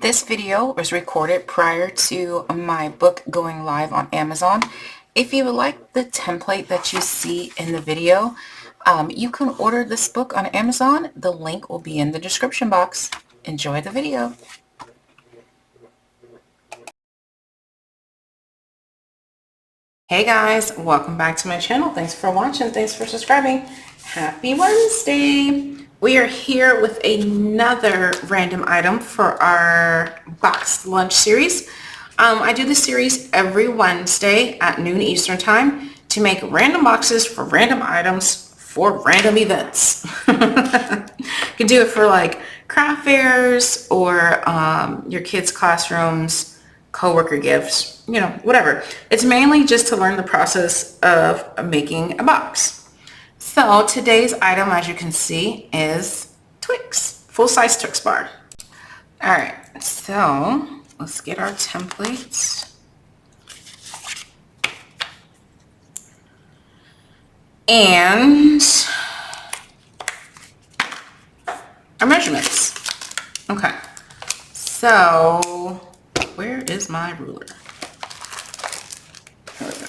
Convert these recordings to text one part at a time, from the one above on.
This video was recorded prior to my book going live on Amazon. If you would like the template that you see in the video, you can order this book on Amazon. The link will be in the description box. Enjoy the video. Hey guys, welcome back to my channel. Thanks for watching. Thanks for subscribing. Happy Wednesday. We are here with another random item for our box lunch series. I do this series every Wednesday at noon Eastern time to make random boxes for random items for random events. You can do it for like craft fairs or your kids' classrooms, co-worker gifts, you know, whatever. It's mainly just to learn the process of making a box. So today's item, as you can see, is Twix, full-size Twix bar. All right, so let's get our templates. And our measurements. Okay, so where is my ruler? Here we go.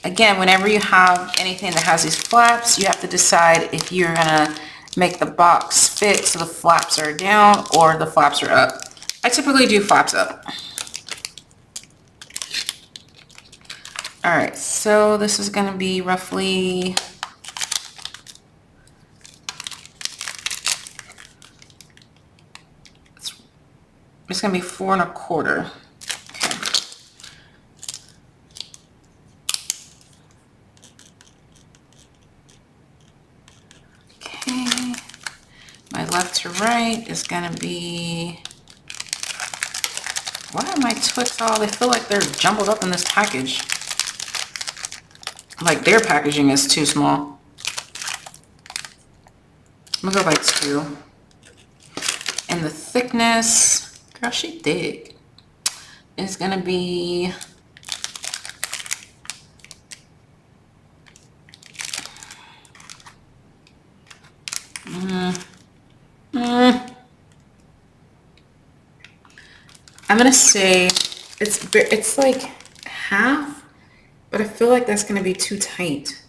Again, whenever you have anything that has these flaps, you have to decide if you're gonna make the box fit so the flaps are down or the flaps are up. I typically do flaps up. All right, so this is gonna be roughly it's gonna be 4 1/4. Okay. My left to right is gonna be, why are my Twix all, they feel like they're jumbled up in this package. Like their packaging is too small. I'm gonna go by 2. And the thickness, girl, she thick, is gonna be I'm gonna say it's like half, but I feel like that's gonna be too tight.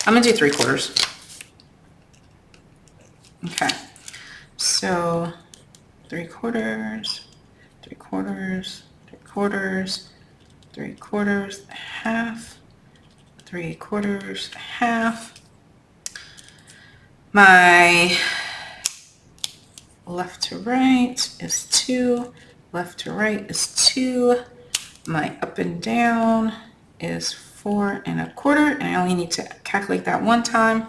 I'm gonna do 3/4. Okay, so 3/4, 3/4, 3/4, 3/4, half, 3/4, half. My left to right is 2, left to right is 2. My up and down is 4 1/4, and I only need to calculate that one time.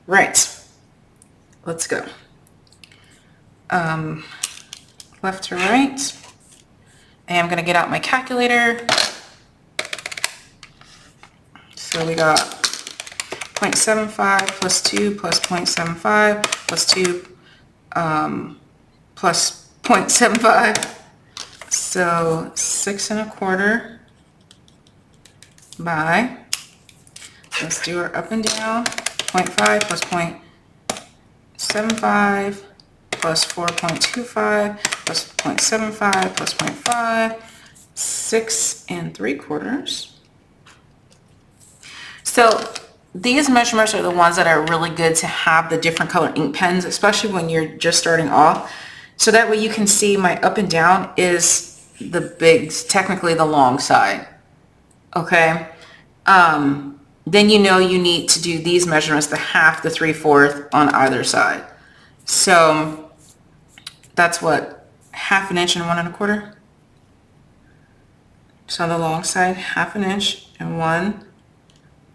Right, let's go. Left to right, and I'm gonna get out my calculator. So we got 0.75 plus 2 plus 0.75 plus 2 plus 0.75. So 6 1/4 by, let's do our up and down, 0.5 plus 0.75 plus 4.25 plus 0.75 plus 0.5, 6 3/4. So these measurements are the ones that are really good to have the different color ink pens, especially when you're just starting off. So that way you can see my up and down is the big, technically the long side. Okay. Then you know you need to do these measurements, the half, the 3/4 on either side. So that's what, 1/2 inch and 1 1/4. So on the long side, 1/2 inch and 1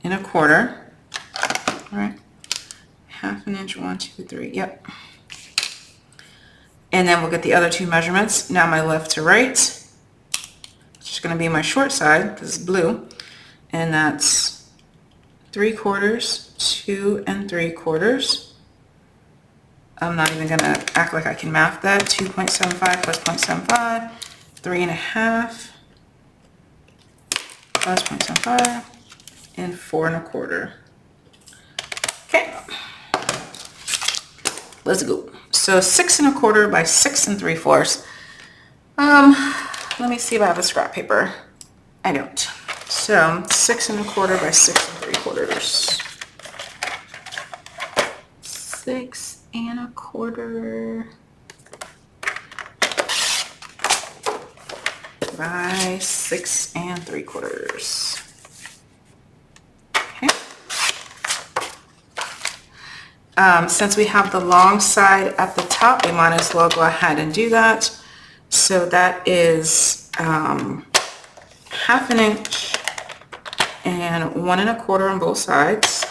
1/4. All right, 1/2 inch, 1, 2, 3, yep. And then we'll get the other 2 measurements. Now my left to right, which is gonna be my short side because it's blue, and that's 3/4, 2 3/4. I'm not even gonna act like I can math that. 2.75 plus 0.75, 3 1/2 plus 0.75, and 4 1/4. Okay, let's go. So 6 1/4 by 6 3/4. Let me see if I have a scrap paper. I don't. So 6 1/4 by 6 3/4. 6 1/4 by 6 3/4. Okay. Since we have the long side at the top, we might as well go ahead and do that. So that is 1/2 inch and 1 1/4 on both sides.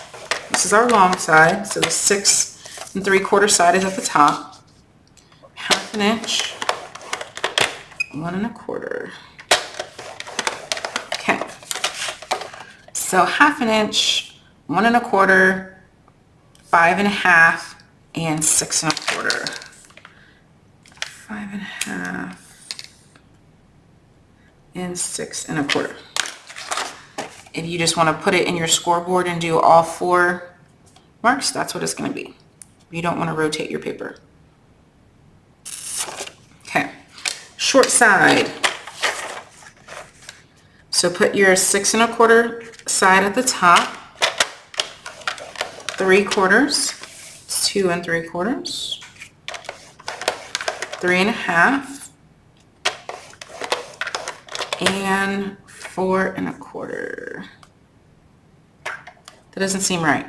This is our long side, so the 6 3/4 side is at the top. 1/2 inch, 1 1/4. Okay. So 1/2 inch, 1 1/4, 5 1/2, and 6 1/4. 5 1/2 and 6 1/4. If you just want to put it in your scoreboard and do all 4 marks, that's what it's going to be. You don't want to rotate your paper. Okay, short side. So put your 6 1/4 side at the top, 3/4, 2 3/4, 3 1/2, and 4 1/4. That doesn't seem right.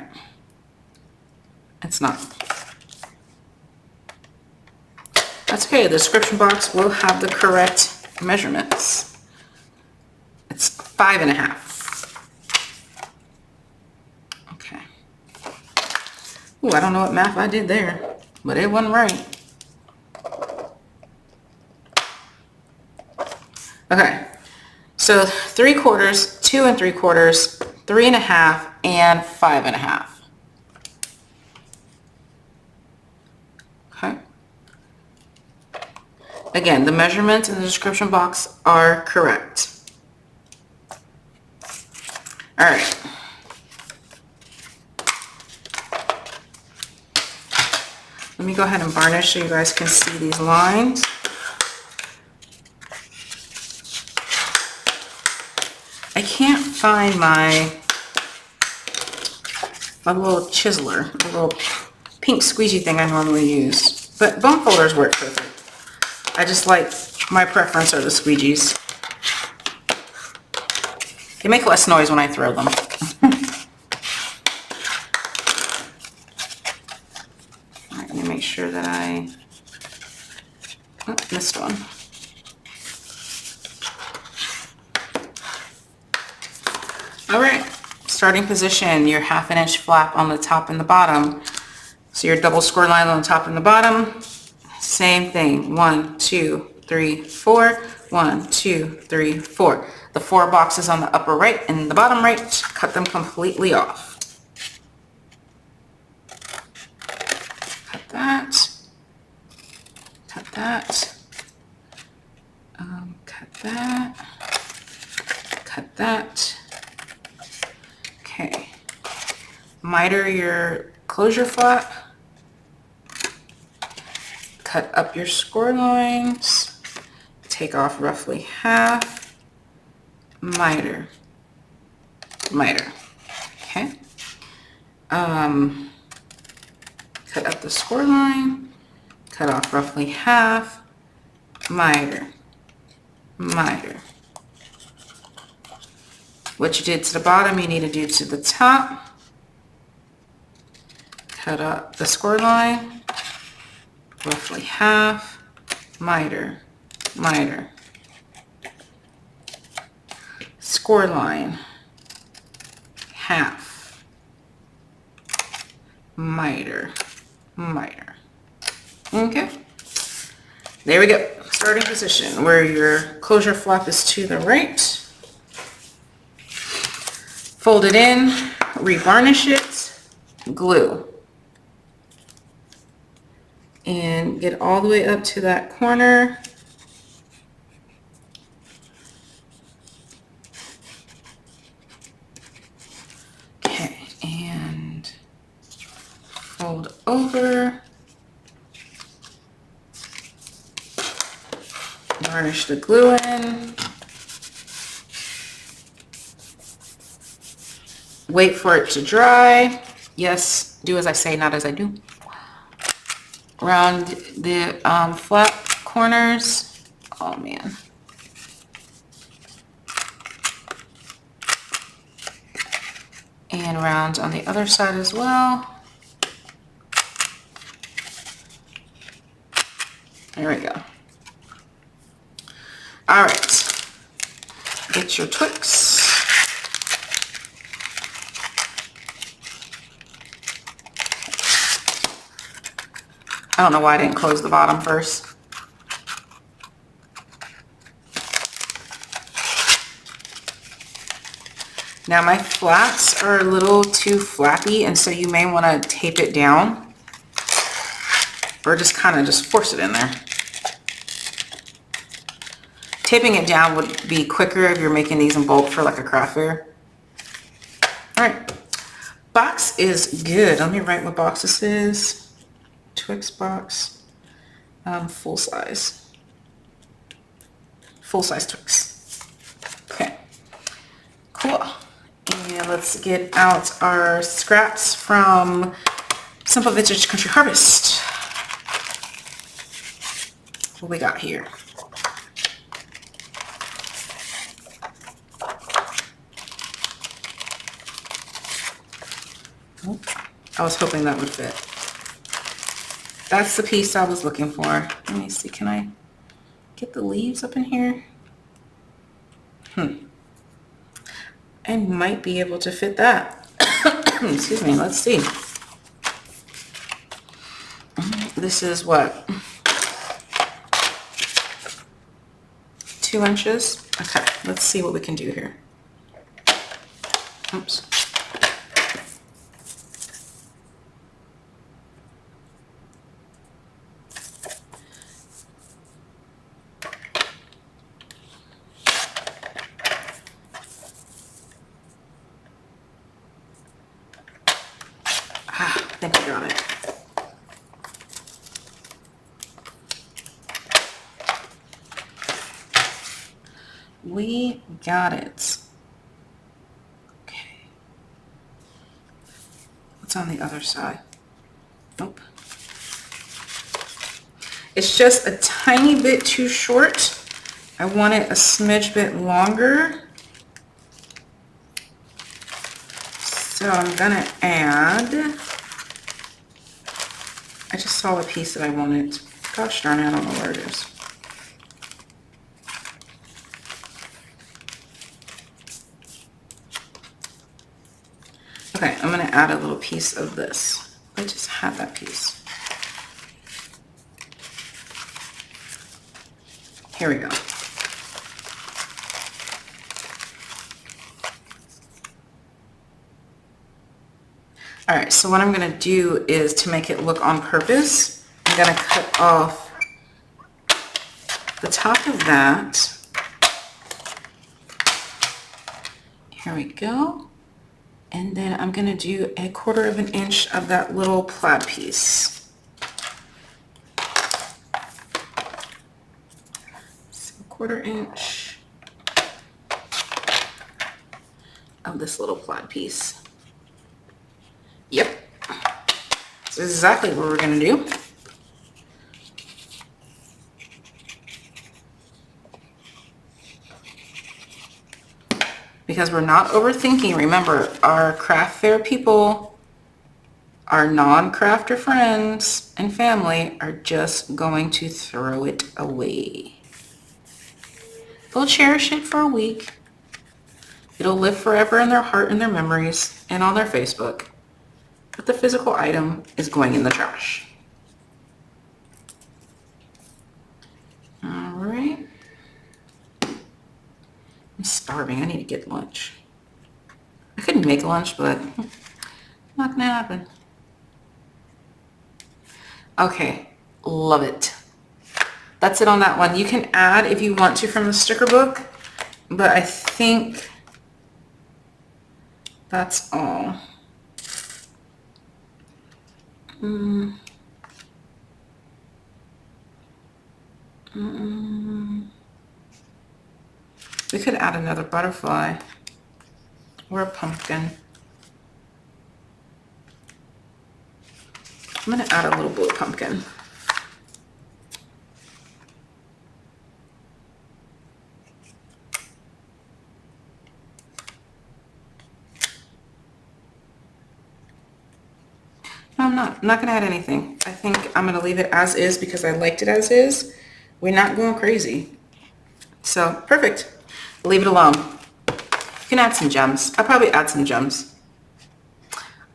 It's not. That's okay. The description box will have the correct measurements. It's 5 1/2. Okay. Ooh, I don't know what math I did there, but it wasn't right. Okay. So 3/4, 2 3/4, 3 1/2, and 5 1/2. Okay. Again, the measurements in the description box are correct. All right. Let me go ahead and varnish so you guys can see these lines. I can't find my little chiseler, the little pink squeegee thing I normally use, but bone folders work perfect. I just like, my preference are the squeegees. They make less noise when I throw them. All right, let me make sure that I missed one. All right, starting position, your 1/2 inch flap on the top and the bottom. So your double score line on the top and the bottom, same thing. 1 2 3 4, 1 2 3 4. The 4 boxes on the upper right and the bottom right, cut them completely off. Cut that. Cut that. Cut that. Cut that. Okay. Miter your closure flap. Cut up your score lines. Take off roughly half. Miter. Miter. Okay. Cut up the score line. Cut off roughly half. Miter. Miter. What you did to the bottom, you need to do to the top. Cut up the score line, roughly half, miter, miter. Score line, half, miter, miter. Okay, there we go. Starting position where your closure flap is to the right. Fold it in, revarnish it, glue. And get all the way up to that corner. Okay, and fold over, Varnish the glue in. Wait for it to dry. Yes, do as I say, not as I do. Around the flat corners. Oh man. And around on the other side as well. There we go. All right. Get your Twix. I don't know why I didn't close the bottom first. Now my flats are a little too flappy, and so you may want to tape it down or just kind of just force it in there. Taping it down would be quicker if you're making these in bulk for like a craft fair. All right, box is good. Let me write what box this is. Twix box, full size Twix. Okay, cool. And let's get out our scraps from Simple Vintage Country Harvest. What we got here? Oh, I was hoping that would fit. That's the piece I was looking for. Let me see, can I get the leaves up in here? I might be able to fit that. Excuse me, let's see. This is what? 2 inches? Okay, let's see what we can do here. Oops. I think I got it. We got it. Okay. What's on the other side? Nope. It's just a tiny bit too short. I want it a smidge bit longer. So I'm gonna add, I just saw the piece that I wanted. Gosh darn it, I don't know where it is. Okay, I'm gonna add a little piece of this. I just have that piece. Here we go. All right, so what I'm gonna do is, to make it look on purpose, I'm gonna cut off the top of that. Here we go. And then I'm gonna do 1/4 of an inch of that little plaid piece. So 1/4 inch of this little plaid piece. Yep, that's exactly what we're gonna do. Because we're not overthinking. Remember, our craft fair people, our non-crafter friends and family are just going to throw it away. They'll cherish it for a week. It'll live forever in their heart and their memories and on their Facebook. But the physical item is going in the trash. All right. I'm starving. I need to get lunch. I couldn't make lunch, but not gonna happen. Okay, love it. That's it on that one. You can add if you want to from the sticker book, but I think that's all. We could add another butterfly or a pumpkin. I'm going to add a little blue pumpkin. No, I'm not. I'm not going to add anything. I think I'm going to leave it as is because I liked it as is. We're not going crazy. So, perfect. Leave it alone. You can add some gems. I'll probably add some gems.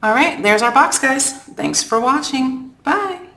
All right, there's our box, guys. Thanks for watching. Bye.